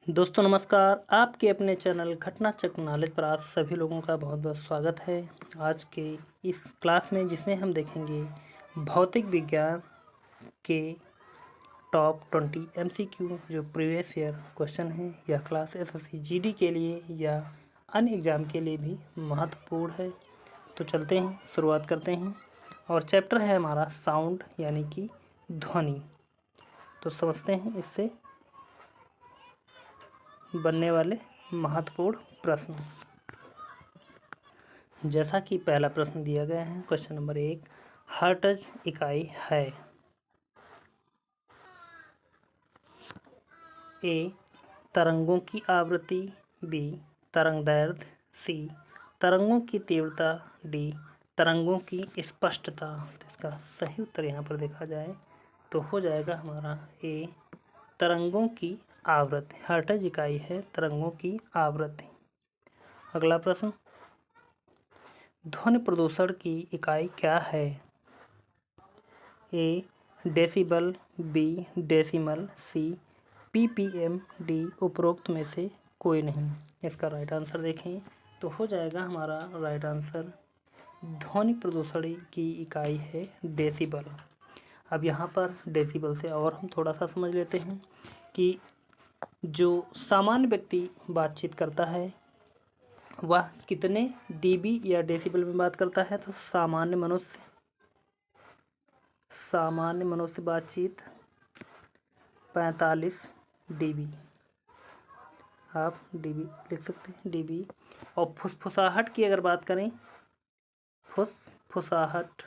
दोस्तों नमस्कार। आपके अपने चैनल घटना चक्र नॉलेज पर आप सभी लोगों का बहुत बहुत स्वागत है। आज के इस क्लास में जिसमें हम देखेंगे भौतिक विज्ञान के टॉप 20 MCQ जो प्रीवियस ईयर क्वेश्चन है। यह क्लास SSC GD के लिए या अन्य एग्ज़ाम के लिए भी महत्वपूर्ण है। तो चलते हैं, शुरुआत करते हैं। और चैप्टर है हमारा साउंड यानी कि ध्वनि। तो समझते हैं इससे बनने वाले महत्वपूर्ण प्रश्न। जैसा कि पहला प्रश्न दिया गया है, क्वेश्चन नंबर 1, हर्ट्ज इकाई है। ए तरंगों की आवृत्ति, बी तरंगदैर्घ्य, सी तरंगों की तीव्रता, डी तरंगों की स्पष्टता। तो इसका सही उत्तर यहाँ पर देखा जाए तो हो जाएगा हमारा ए तरंगों की आवृत्ति। हर्ट्ज इकाई है तरंगों की आवृत्ति। अगला प्रश्न, ध्वनि प्रदूषण की इकाई क्या है। ए डेसिबल, बी डेसिमल, सी PPM, डी उपरोक्त में से कोई नहीं। इसका राइट आंसर देखें तो हो जाएगा हमारा राइट आंसर ध्वनि प्रदूषण की इकाई है डेसिबल। अब यहाँ पर डेसिबल से और हम थोड़ा सा समझ लेते हैं कि जो सामान्य व्यक्ति बातचीत करता है वह कितने dB या डेसिबल में बात करता है। तो सामान्य मनुष्य बातचीत 45 dB। आप dB लिख सकते हैं, dB। और फुसफुसाहट की अगर बात करें, फुसफुसाहट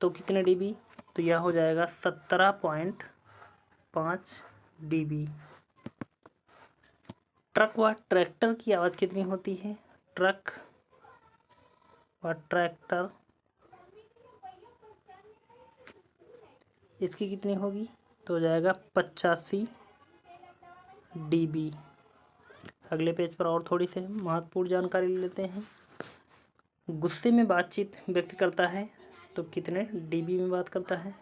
तो कितने dB, तो यह हो जाएगा 17.5 dB। ट्रक व ट्रैक्टर की आवाज़ कितनी होती है। ट्रक व ट्रैक्टर इसकी कितनी होगी, तो हो जाएगा 85 dB। अगले पेज पर और थोड़ी सी महत्वपूर्ण जानकारी ले लेते हैं। गुस्से में बातचीत व्यक्त करता है तो कितने dB में बात करता है।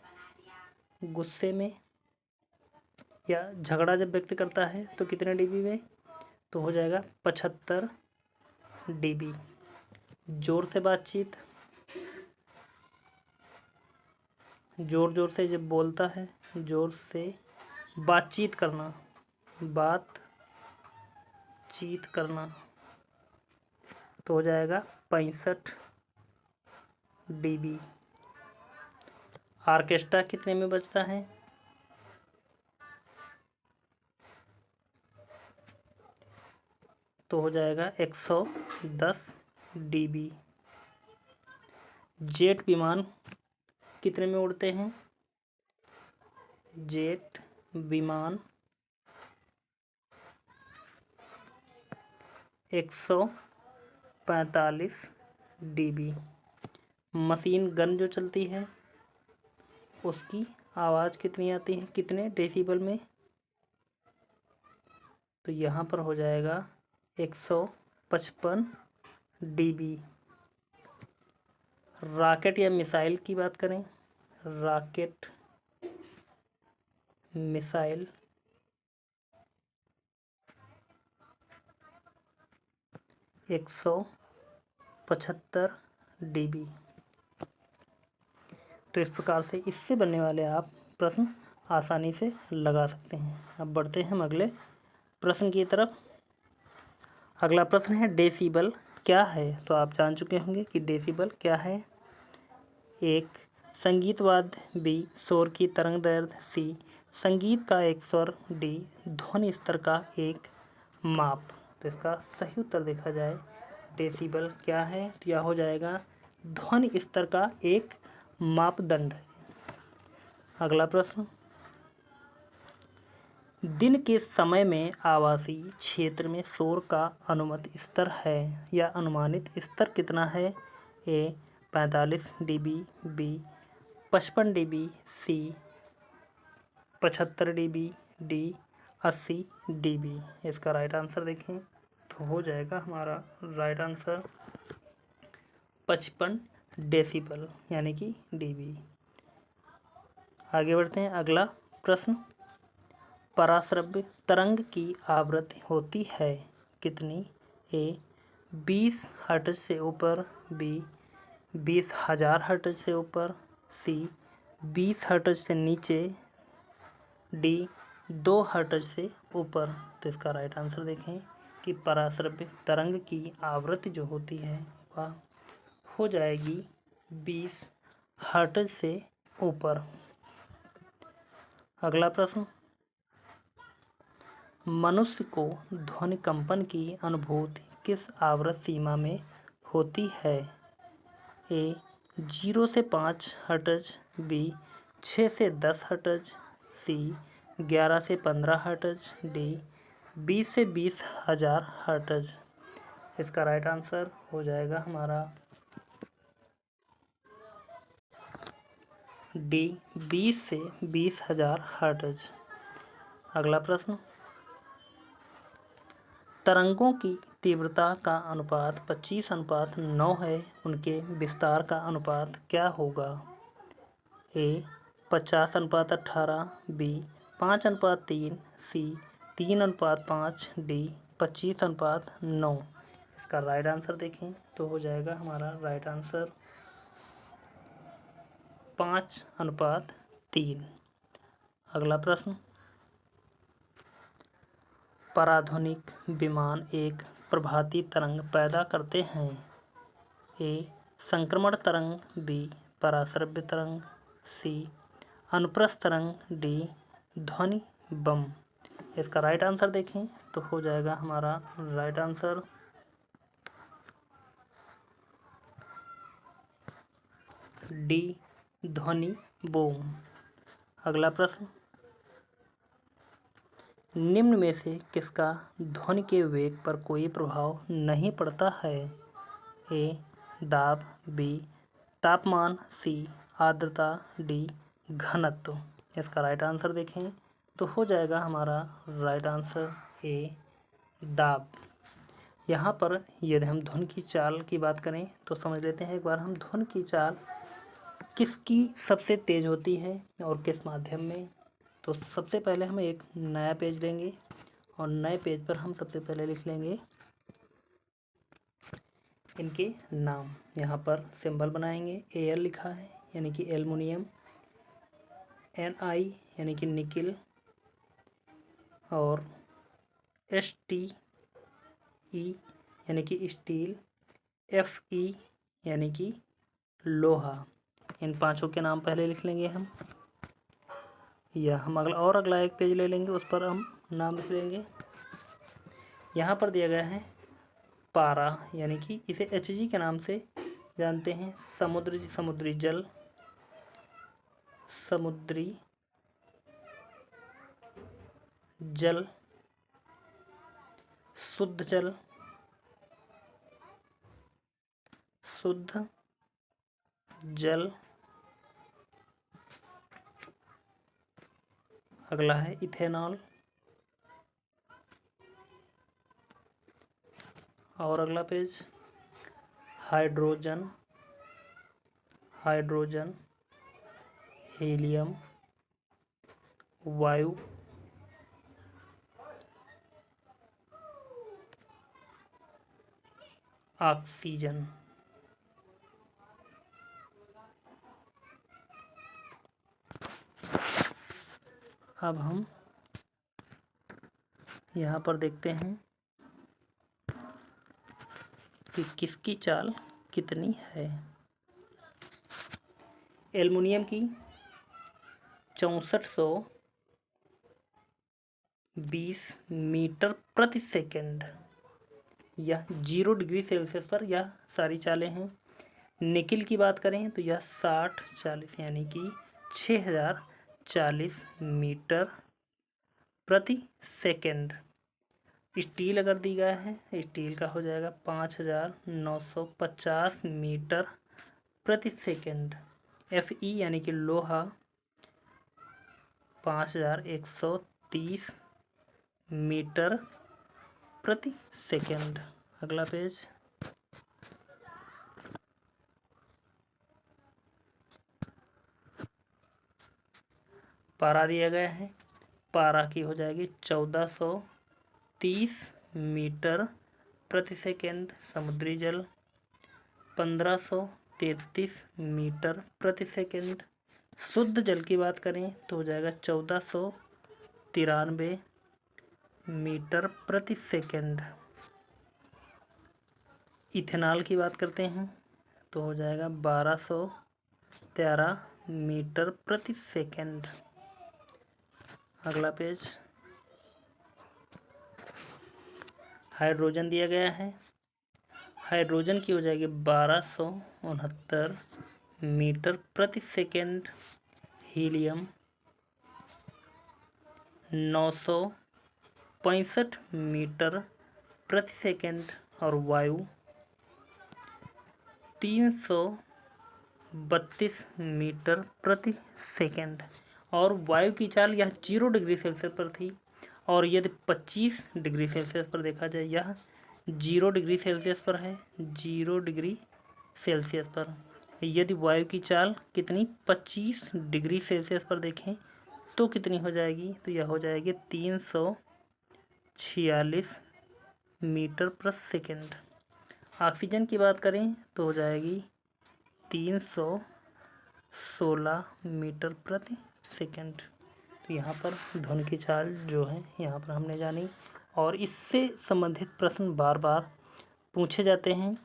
गुस्से में या झगड़ा जब व्यक्त करता है तो कितने dB में, तो हो जाएगा 75 dB। जोर से बातचीत, जोर से जब बोलता है, जोर से बातचीत करना तो हो जाएगा 65 dB। ऑर्केस्ट्रा कितने में बजता है, तो हो जाएगा 110 dB। जेट विमान कितने में उड़ते हैं। जेट विमान 145 dB। मशीन गन जो चलती है उसकी आवाज़ कितनी आती है, कितने डेसिबल में, तो यहाँ पर हो जाएगा 155 dB। रॉकेट या मिसाइल की बात करें, रॉकेट मिसाइल 175 dB। तो इस प्रकार से इससे बनने वाले आप प्रश्न आसानी से लगा सकते हैं। अब बढ़ते हैं हम अगले प्रश्न की तरफ। अगला प्रश्न है डेसिबल क्या है। तो आप जान चुके होंगे कि डेसिबल क्या है। एक संगीत वाद्य, बी शोर की तरंग दैर्घ्य, सी संगीत का एक स्वर, डी ध्वनि स्तर का एक माप। तो इसका सही उत्तर देखा जाए डेसिबल क्या है, तो यह हो जाएगा ध्वनि स्तर का एक मापदंड। अगला प्रश्न, दिन के समय में आवासीय क्षेत्र में शोर का अनुमत स्तर है या अनुमानित स्तर कितना है। ए 45 dB, बी 55 dB, सी 75 dB, डी 80 dB। इसका राइट आंसर देखें तो हो जाएगा हमारा राइट आंसर 55 डेसिबल यानी कि dB। आगे बढ़ते हैं। अगला प्रश्न, पराश्रव्य तरंग की आवृत्ति होती है कितनी? ए 20 हर्ट्ज से ऊपर, बी 20,000 हर्ट्ज से ऊपर, सी 20 हर्ट्ज से नीचे, डी 2 हर्ट्ज से ऊपर। तो इसका राइट आंसर देखें कि पराश्रव्य तरंग की आवृत्ति जो होती है वह हो जाएगी 20 हर्ट्ज से ऊपर। अगला प्रश्न, मनुष्य को ध्वनि कंपन की अनुभूति किस आवृत्ति सीमा में होती है? ए 0 से 5 हर्ट्ज, बी 6 से 10 हर्ट्ज, सी 11 से 15 हर्ट्ज, डी 20 से 20,000 हर्ट्ज। इसका राइट आंसर हो जाएगा हमारा डी 20 से 20,000 हर्ट्ज। अगला प्रश्न, तरंगों की तीव्रता का अनुपात 25:9 है, उनके विस्तार का अनुपात क्या होगा? ए 50:18, बी 5:3, सी 3:5, डी 25:9। इसका राइट आंसर देखें तो हो जाएगा हमारा राइट आंसर 5:3। अगला प्रश्न, पराध्वनिक विमान एक प्रभाती तरंग पैदा करते हैं। ए संक्रमण तरंग, बी पराश्रव्य तरंग, सी अनुप्रस्थ तरंग, डी ध्वनि बम। इसका राइट आंसर देखें तो हो जाएगा हमारा राइट आंसर डी ध्वनि बम। अगला प्रश्न, निम्न में से किसका ध्वनि के वेग पर कोई प्रभाव नहीं पड़ता है? ए दाब, बी तापमान, सी आर्द्रता, डी घनत्व। इसका राइट आंसर देखें तो हो जाएगा हमारा राइट आंसर ए दाब। यहाँ पर यदि हम ध्वनि की चाल की बात करें तो समझ लेते हैं एक बार हम ध्वनि की चाल किसकी सबसे तेज होती है और किस माध्यम में। तो सबसे पहले हम एक नया पेज लेंगे और नए पेज पर हम सबसे पहले लिख लेंगे इनके नाम। यहाँ पर सिंबल बनाएंगे। एल लिखा है यानी कि एल्युमिनियम, Ni यानी कि निकिल, और Sti यानी कि स्टील, Fe यानी कि लोहा। इन पांचों के नाम पहले लिख लेंगे हम, या हम अगला एक पेज ले लेंगे, उस पर हम नाम लिख लेंगे। यहाँ पर दिया गया है पारा यानी कि इसे Hg के नाम से जानते हैं। समुद्री जल, शुद्ध जल। अगला है इथेनॉल, और अगला पेज हाइड्रोजन, हीलियम, वायु, ऑक्सीजन। अब हम यहाँ पर देखते हैं कि किसकी चाल कितनी है। एल्युमिनियम की 6420 मीटर प्रति सेकंड, यह 0 डिग्री सेल्सियस पर यह सारी चालें हैं। निकिल की बात करें तो यह 60-40 यानी कि 6040 मीटर प्रति सेकंड। स्टील अगर दी गया है, स्टील का हो जाएगा 5950 मीटर प्रति सेकंड। Fe यानी कि लोहा 5130 मीटर प्रति सेकंड। अगला पेज पारा दिया गया है, पारा की हो जाएगी 1430 मीटर प्रति सेकेंड। समुद्री जल 1533 मीटर प्रति सेकेंड। शुद्ध जल की बात करें तो हो जाएगा 1493 मीटर प्रति सेकेंड। इथेनॉल की बात करते हैं तो हो जाएगा 1213 मीटर प्रति सेकेंड। अगला पेज, हाइड्रोजन दिया गया है, हाइड्रोजन की हो जाएगी 1269 मीटर प्रति सेकेंड। हीलियम 965 मीटर प्रति सेकेंड। और वायु 332 मीटर प्रति सेकेंड। और वायु की चाल यह 0 डिग्री सेल्सियस पर थी, और यदि 25 डिग्री सेल्सियस पर देखा जाए, यह 0 डिग्री सेल्सियस पर है, 0 डिग्री सेल्सियस पर। यदि वायु की चाल कितनी 25 डिग्री सेल्सियस पर देखें तो कितनी हो जाएगी, तो यह हो जाएगी 346 मीटर प्रति सेकेंड। ऑक्सीजन की बात करें तो हो जाएगी 316 मीटर प्रति सेकेंड। तो यहाँ पर ध्वनि की चाल जो है यहाँ पर हमने जानी, और इससे संबंधित प्रश्न बार बार पूछे जाते हैं।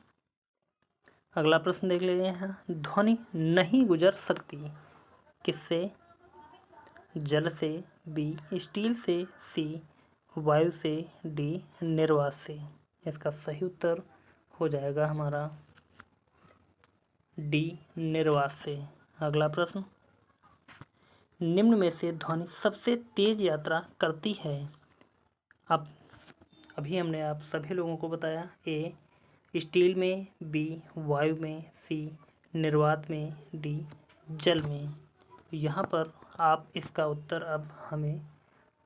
अगला प्रश्न देख लेते हैं। ध्वनि नहीं गुजर सकती किससे? जल से, बी स्टील से, सी वायु से, डी निर्वात से। इसका सही उत्तर हो जाएगा हमारा डी निर्वात से। अगला प्रश्न, निम्न में से ध्वनि सबसे तेज यात्रा करती है? अब अभी हमने आप सभी लोगों को बताया, ए स्टील में, बी वायु में, सी निर्वात में, डी जल में। यहाँ पर आप इसका उत्तर अब हमें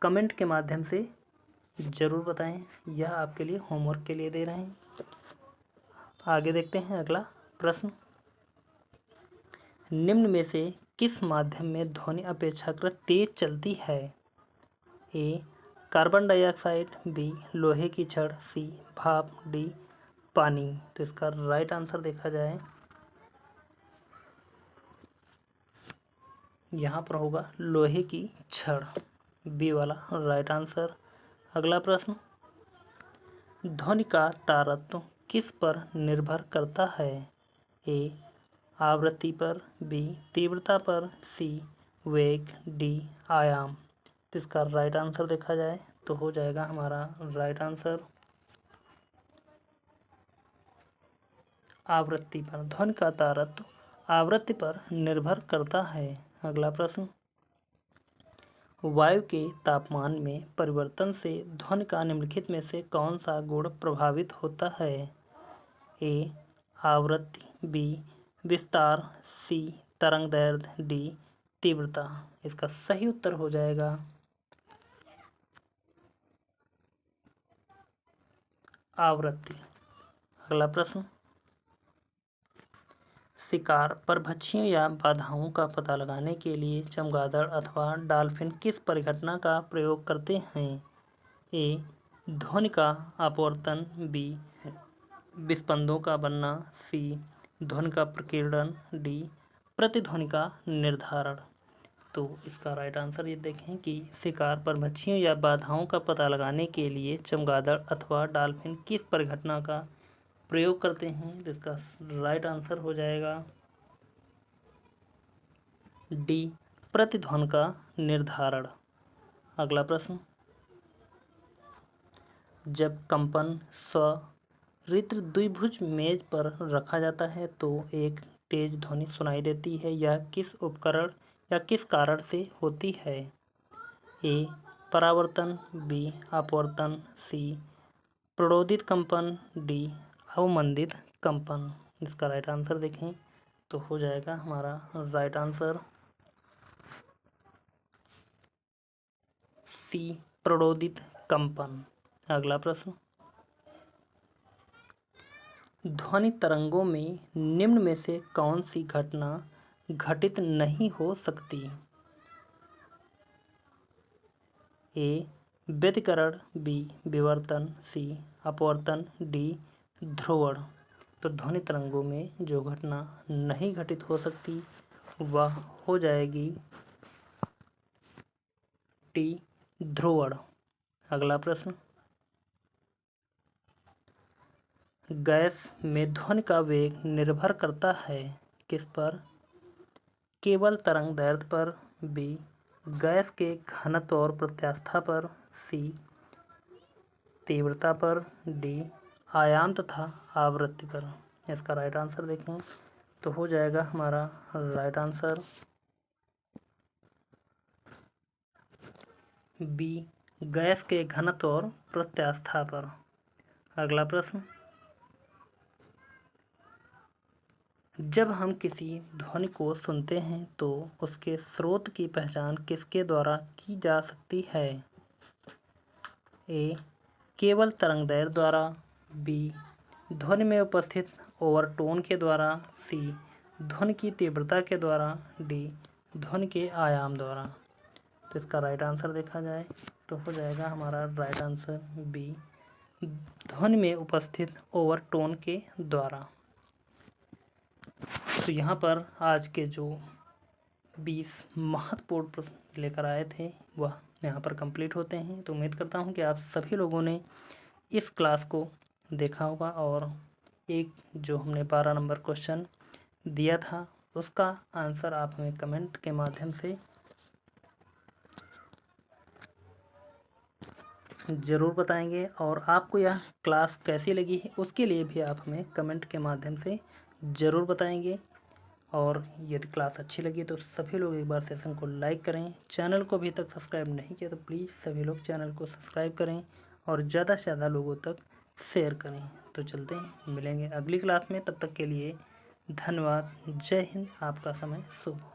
कमेंट के माध्यम से ज़रूर बताएं, यह आपके लिए होमवर्क के लिए दे रहे हैं। आगे देखते हैं अगला प्रश्न, निम्न में से किस माध्यम में ध्वनि अपेक्षाकृत तेज चलती है? ए कार्बन डाइऑक्साइड, बी लोहे की छड़, सी भाप, डी पानी। तो इसका राइट आंसर देखा जाए यहाँ पर होगा लोहे की छड़, बी वाला राइट आंसर। अगला प्रश्न, ध्वनि का तारतम्य किस पर निर्भर करता है? ए आवृत्ति पर, बी तीव्रता पर, सी वेग, डी आयाम। तो इसका राइट आंसर देखा जाए तो हो जाएगा हमारा राइट आंसर आवृत्ति पर। ध्वनि का तारतम्य आवृत्ति पर निर्भर करता है। अगला प्रश्न, वायु के तापमान में परिवर्तन से ध्वनि का निम्नलिखित में से कौन सा गुण प्रभावित होता है? ए आवृत्ति, बी विस्तार, सी तरंगदैर्घ्य, डी तीव्रता। इसका सही उत्तर हो जाएगा आवृत्ति। अगला प्रश्न, शिकार परभक्षियों या बाधाओं का पता लगाने के लिए चमगादड़ अथवा डॉल्फिन किस परिघटना का प्रयोग करते हैं? ए ध्वनि का अपवर्तन, बी विस्पंदों का बनना, सी ध्वनि का प्रकीर्णन, डी प्रतिध्वनि का निर्धारण। तो इसका राइट आंसर ये देखें कि शिकार परभक्षियों या बाधाओं का पता लगाने के लिए चमगादड़ अथवा डॉल्फिन किस परिघटना का प्रयोग करते हैं? तो इसका राइट आंसर हो जाएगा डी प्रतिध्वनि का निर्धारण। अगला प्रश्न, जब कंपन स्वरित द्विभुज मेज पर रखा जाता है तो एक तेज ध्वनि सुनाई देती है, यह किस उपकरण या किस कारण से होती है? ए परावर्तन, बी अपवर्तन, सी प्रणोदित कंपन, डी अवमंदित कंपन। इसका राइट आंसर देखें तो हो जाएगा हमारा राइट आंसर सी प्रणोदित कंपन। अगला प्रश्न, ध्वनि तरंगों में निम्न में से कौन सी घटना घटित नहीं हो सकती? ए व्यतिकरण, बी विवर्तन, सी अपवर्तन, डी ध्रुवण। तो ध्वनि तरंगों में जो घटना नहीं घटित हो सकती वह हो जाएगी टी ध्रुवण। अगला प्रश्न, गैस में ध्वनि का वेग निर्भर करता है किस पर? केवल तरंग दैर्ध्य पर, बी गैस के घनत्व और प्रत्यास्था पर, सी तीव्रता पर, डी आयाम तथा आवृत्ति पर। इसका राइट आंसर देखें तो हो जाएगा हमारा राइट आंसर बी गैस के घनत्व और प्रत्यास्था पर। अगला प्रश्न, जब हम किसी ध्वनि को सुनते हैं तो उसके स्रोत की पहचान किसके द्वारा की जा सकती है? ए केवल तरंगदैर्घ्य द्वारा, बी ध्वनि में उपस्थित ओवरटोन के द्वारा, सी ध्वनि की तीव्रता के द्वारा, डी ध्वनि के आयाम द्वारा। तो इसका राइट आंसर देखा जाए तो हो जाएगा हमारा राइट आंसर बी ध्वनि में उपस्थित ओवरटोन के द्वारा। तो यहाँ पर आज के जो 20 महत्वपूर्ण प्रश्न लेकर आए थे वह यहाँ पर कंप्लीट होते हैं। तो उम्मीद करता हूँ कि आप सभी लोगों ने इस क्लास को देखा होगा और एक जो हमने 12 नंबर क्वेश्चन दिया था उसका आंसर आप हमें कमेंट के माध्यम से ज़रूर बताएंगे। और आपको यह क्लास कैसी लगी है उसके लिए भी आप हमें कमेंट के माध्यम से ज़रूर बताएंगे। और यदि क्लास अच्छी लगी तो सभी लोग एक बार सेशन को लाइक करें। चैनल को अभी तक सब्सक्राइब नहीं किया तो प्लीज़ सभी लोग चैनल को सब्सक्राइब करें और ज़्यादा से ज़्यादा लोगों तक शेयर करें। तो चलते हैं, मिलेंगे अगली क्लास में। तब तक के लिए धन्यवाद। जय हिंद। आपका समय शुभ हो।